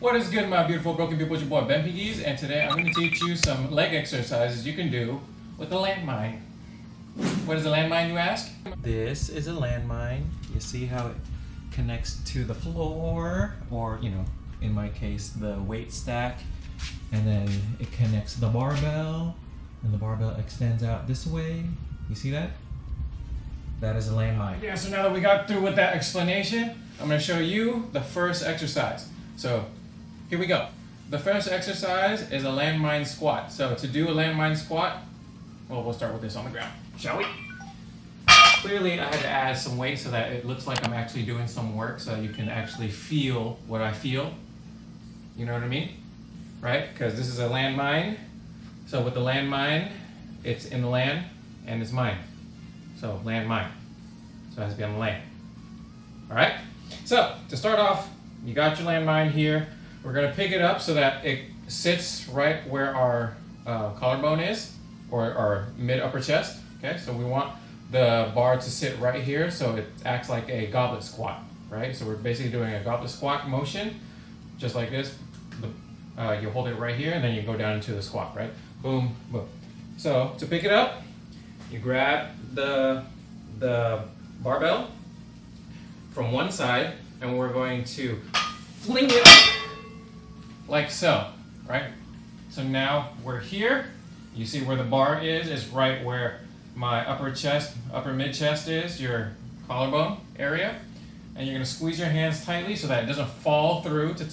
What is good, my beautiful broken people? It's your boy Bentpinkeez, and today I'm going to teach you some leg exercises you can do with the landmine. What is a landmine, you ask? This is a landmine. You see how it connects to the floor, or in my case, the weight stack, and then it connects to the barbell, and the barbell extends out this way. You see that? That is a landmine. Yeah, so now that we got through with that explanation, I'm going to show you the first exercise. So here we go. The first exercise is a landmine squat. So to do a landmine squat, well, we'll start with this on the ground, shall we? Clearly, I had to add some weight so that it looks like I'm actually doing some work, so you can actually feel what I feel. You know what I mean? Right? Because this is a landmine. So with the landmine, it's in the land and it's mine. So landmine. So it has to be on the land. All right? So to start off, you got your landmine here. We're going to pick it up so that it sits right where our collarbone is, or our mid-upper chest. Okay, so we want the bar to sit right here so it acts like a goblet squat, right? So we're basically doing a goblet squat motion, just like this. You hold it right here and then you go down into the squat, right? Boom, boom. So to pick it up, you grab the barbell from one side and we're going to fling it up like so, right? So now we're here. You see where the bar is right where my upper mid chest is, your collarbone area. And you're gonna squeeze your hands tightly so that it doesn't fall through to,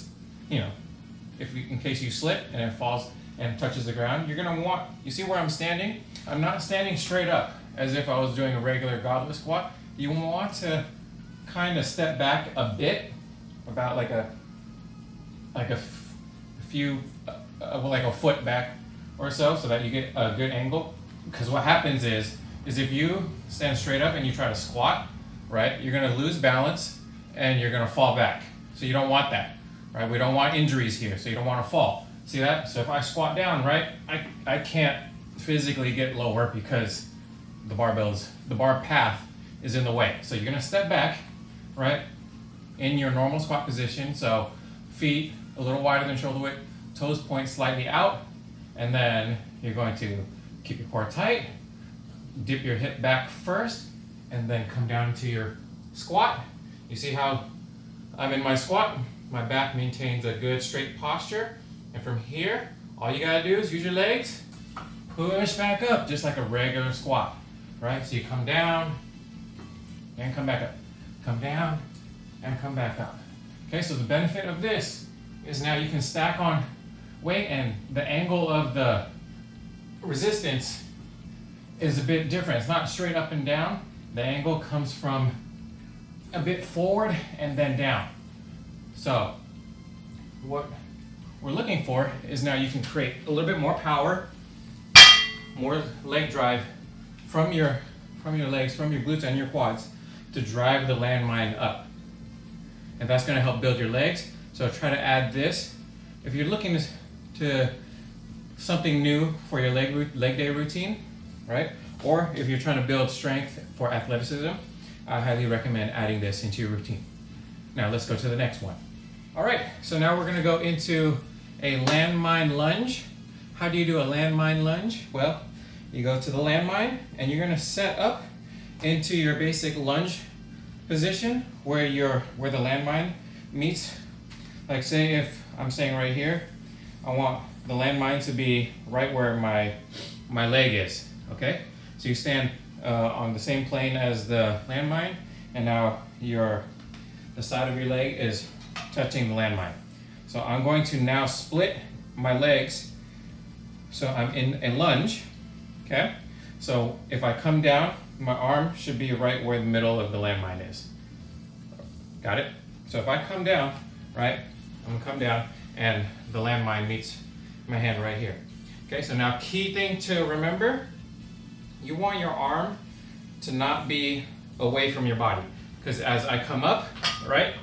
in case you slip and it falls and touches the ground. You're gonna want, you see where I'm standing? I'm not standing straight up as if I was doing a regular goblet squat. You want to kind of step back a bit, about like a foot back or so that you get a good angle. Because what happens is if you stand straight up and you try to squat, right, you're going to lose balance and you're going to fall back. So you don't want that, right? We don't want injuries here, so you don't want to fall. See that? So if I squat down, right, I can't physically get lower because the bar path is in the way. So you're going to step back, right, in your normal squat position. So feet a little wider than shoulder width, toes point slightly out, and then you're going to keep your core tight, dip your hip back first, and then come down to your squat. You see how I'm in my squat? My back maintains a good straight posture, and from here, all you gotta do is use your legs, push back up, just like a regular squat, right? So you come down, and come back up. Come down, and come back up. Okay, so the benefit of this is now you can stack on weight, and the angle of the resistance is a bit different. It's not straight up and down. The angle comes from a bit forward and then down. So what we're looking for is now you can create a little bit more power, more leg drive from your legs, from your glutes and your quads to drive the landmine up. And that's going to help build your legs. So try to add this. If you're looking to something new for your leg day routine, right? Or if you're trying to build strength for athleticism, I highly recommend adding this into your routine. Now let's go to the next one. All right, so now we're going to go into a landmine lunge. How do you do a landmine lunge? Well, you go to the landmine and you're going to set up into your basic lunge position where the landmine meets. Like say if I'm saying right here, I want the landmine to be right where my leg is, okay? So you stand on the same plane as the landmine, and now the side of your leg is touching the landmine. So I'm going to now split my legs, so I'm in lunge, okay? So if I come down, my arm should be right where the middle of the landmine is. Got it? So if I come down, right, I'm gonna come down and the landmine meets my hand right here. Okay, so now key thing to remember, you want your arm to not be away from your body, because as I come up, right,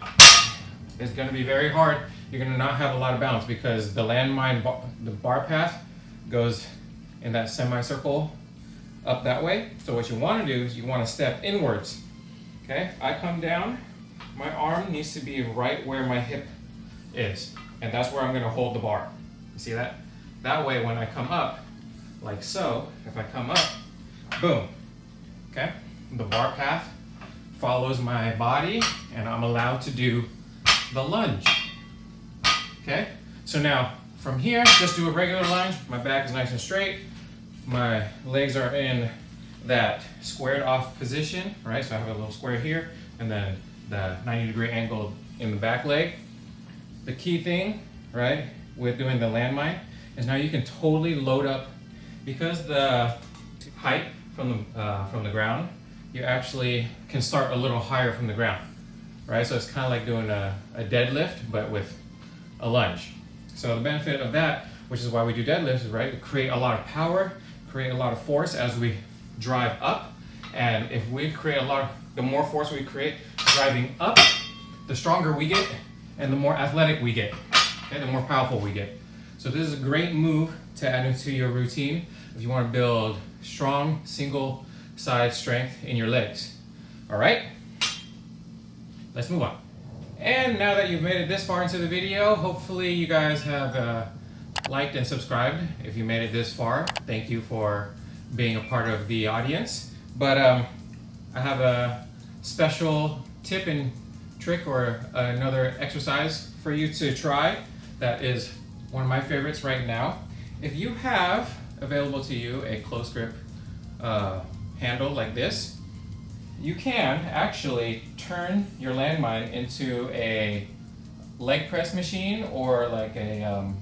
it's gonna be very hard. You're gonna not have a lot of balance because the landmine, the bar path goes in that semicircle up that way. So what you wanna do is you wanna step inwards. Okay, I come down, my arm needs to be right where my hip is. And that's where I'm gonna hold the bar. You see that? That way when I come up, like so, if I come up, boom, okay? The bar path follows my body and I'm allowed to do the lunge, okay? So now from here, just do a regular lunge. My back is nice and straight. My legs are in that squared off position, right? So I have a little square here and then the 90-degree angle in the back leg. The key thing, right, with doing the landmine is now you can totally load up because the height from the ground, you actually can start a little higher from the ground, right? So it's kind of like doing a deadlift, but with a lunge. So the benefit of that, which is why we do deadlifts, is right, we create a lot of power, create a lot of force as we drive up. And if we create the more force we create driving up, the stronger we get and the more athletic we get, okay, the more powerful we get. So this is a great move to add into your routine if you want to build strong single side strength in your legs. All right, let's move on. And now that you've made it this far into the video, hopefully you guys have liked and subscribed. If you made it this far, thank you for being a part of the audience. But I have a special tip and trick or another exercise for you to try that is one of my favorites right now. If you have available to you a close grip handle like this, you can actually turn your landmine into a leg press machine or like a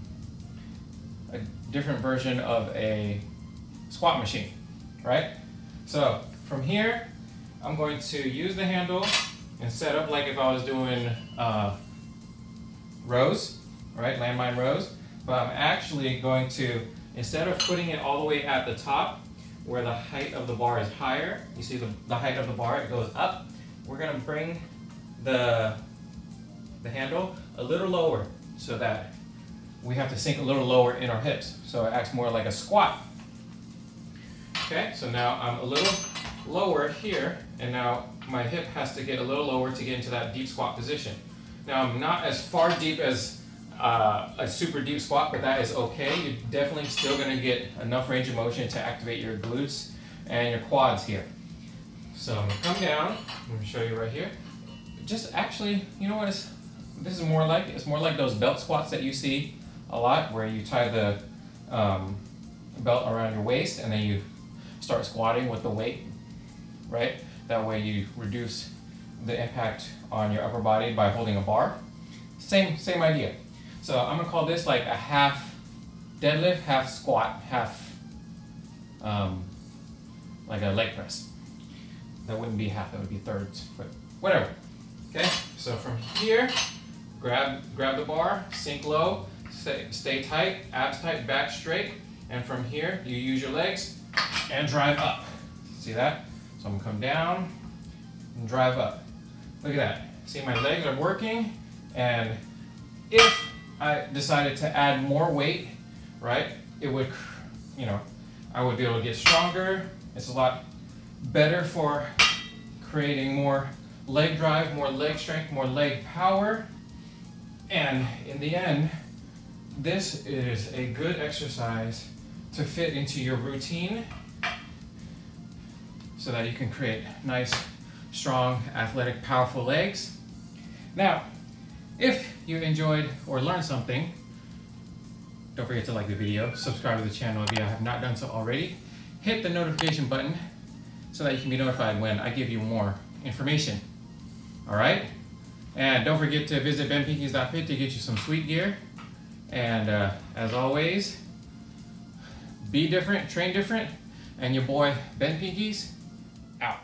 different version of a squat machine, right? So from here, I'm going to use the handle and set up like if I was doing rows, right? Landmine rows. But I'm actually going to, instead of putting it all the way at the top where the height of the bar is higher, you see the height of the bar, it goes up. We're gonna bring the handle a little lower so that we have to sink a little lower in our hips. So it acts more like a squat. Okay, so now I'm a little lower here, and now my hip has to get a little lower to get into that deep squat position. Now I'm not as far deep as a super deep squat, but that is okay. You're definitely still going to get enough range of motion to activate your glutes and your quads here. So I'm going to come down. I'm going to show you right here. Just actually, you know what this is more like? It's more like those belt squats that you see a lot, where you tie the belt around your waist and then you start squatting with the weight, right? That way you reduce the impact on your upper body by holding a bar. Same idea. So I'm gonna call this like a half deadlift, half squat, half like a leg press. That wouldn't be half, that would be thirds, but whatever. Okay, so from here, grab the bar, sink low, stay tight, abs tight, back straight, and from here you use your legs and drive up. See that? So I'm gonna come down and drive up. Look at that. See, my legs are working, and if I decided to add more weight, right, it would, you know, I would be able to get stronger. It's a lot better for creating more leg drive, more leg strength, more leg power. And in the end, this is a good exercise to fit into your routine so that you can create nice, strong, athletic, powerful legs. Now, if you enjoyed or learned something, don't forget to like the video, subscribe to the channel if you have not done so already, hit the notification button so that you can be notified when I give you more information. All right? And don't forget to visit Bentpinkeez.fit to get you some sweet gear. And as always, be different, train different, and your boy Bentpinkeez out.